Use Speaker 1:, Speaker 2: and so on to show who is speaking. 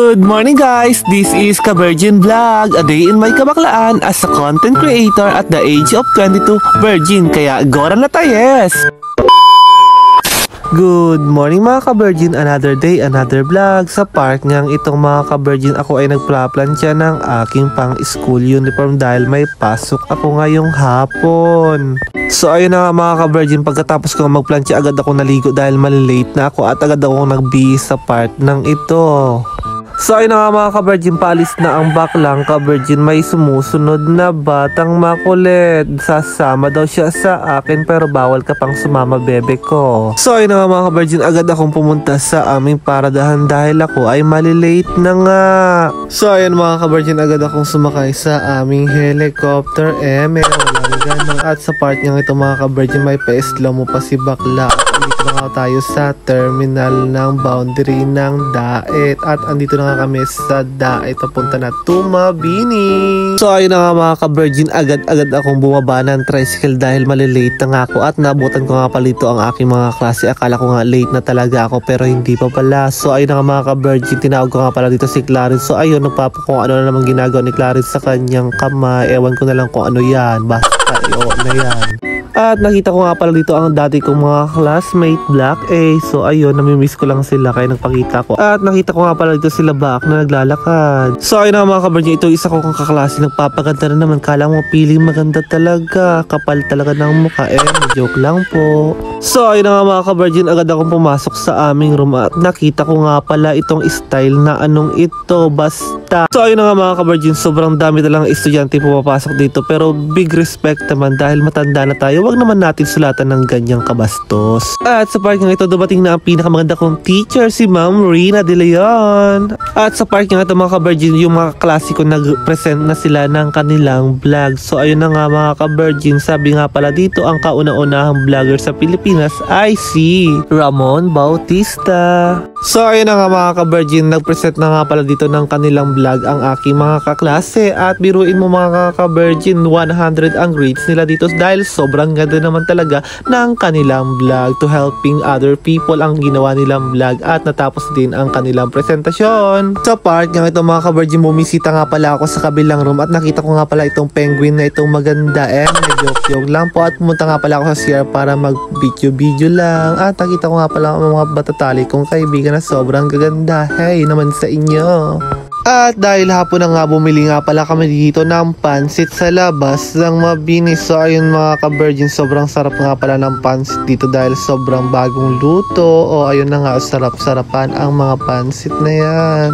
Speaker 1: Good morning guys! This is Ka-Virgin Vlog, a day in my kabaklaan as a content creator at the age of 22 virgin, kaya gora na tayes! Good morning mga ka-virgin, another day, another vlog. Sa park ngang itong mga ka-virgin, ako ay nagplaplansya ng aking pang school uniform dahil may pasok ako ngayong hapon. So ayun na nga mga ka-virgin, pagkatapos ko magplansya agad ako naligo dahil malilate na ako at agad ako nagbihis sa part ng ito. So ayun na nga mga ka-virgin, paalis na ang baklang ka-virgin. May sumusunod na batang makulit. Sasama daw siya sa akin pero bawal ka pang sumama, bebe ko. So ayun na nga mga ka-virgin, agad akong pumunta sa aming paradahan dahil ako ay malilate na nga. So ayun mga ka-virgin, agad akong sumakay sa aming helicopter. At sa part nga ito mga ka-virgin, may pa-slow mo pa si bakla. Andito na nga tayo sa terminal ng boundary ng Daet. At andito na nga kami sa Daet, papunta na Tumabini. So ayun na nga mga ka-virgin, agad-agad akong bumaba ng tricycle dahil malilate na nga ako. At nabutan ko nga palito ang aking mga klase. Akala ko nga late na talaga ako pero hindi pa pala. So ayun na nga mga ka-virgin, tinawag ko nga pala dito si Clarence. So ayun, nagpapakung ano na naman ginagawa ni Clarence sa kanyang kamay. Ewan ko na lang kung ano yan, basta oo na yan. At nakita ko nga pala dito ang dati kong mga classmate Black A. So ayun, namimiss ko lang sila kaya nagpakita ko. At nakita ko nga pala dito sila Back na naglalakad. So ayun na mga ka-virgin, ito isa ko kong kaklase, nagpapaganda na naman. Kala mo piling maganda talaga, kapal talaga ng mukha. Joke lang po. So ayun na nga mga ka-virgin, agad akong pumasok sa aming room at nakita ko nga pala itong style na anong ito, basta. So ayun na nga mga ka-virgin, sobrang dami talang estudyante pumapasok dito pero big respect naman dahil matanda na tayo. Huwag naman natin sulatan ng ganyang kabastos. At sa park nga ito, dumating na ang pinakamaganda kong teacher, si Ma'am Rina De Leon. At sa park nga ito mga ka-virgin, yung mga klasiko nag-present na sila ng kanilang vlog. So ayun na nga mga ka-virgin, sabi nga pala dito, ang kauna-unahang vlogger sa Pilipinas ay si Ramon Bautista. So ayun na nga mga ka-virgin, nag-present na nga pala dito ng kanilang vlog ang aking mga kaklase. At biruin mo mga ka-virgin, 100 ang grades nila dito dahil sobrang ganda naman talaga ng kanilang vlog. To helping other people ang ginawa nilang vlog at natapos din ang kanilang presentasyon. Sa part nga ito mga ka-virgin, bumisita nga pala ako sa kabilang room at nakita ko nga pala itong penguin na itong maganda. Joke lang po at pumunta nga pala ako sa CR para mag-video lang. At nakita ko nga pala ang mga batatali kong kaibigan na sobrang gaganda. Hey naman sa inyo. At dahil hapon na nga, bumili nga pala kami dito ng pansit sa labas ng Mabini. So ayun mga ka-virgin, sobrang sarap nga pala ng pansit dito dahil sobrang bagong luto. O ayun na nga, sarap-sarapan ang mga pansit na yan.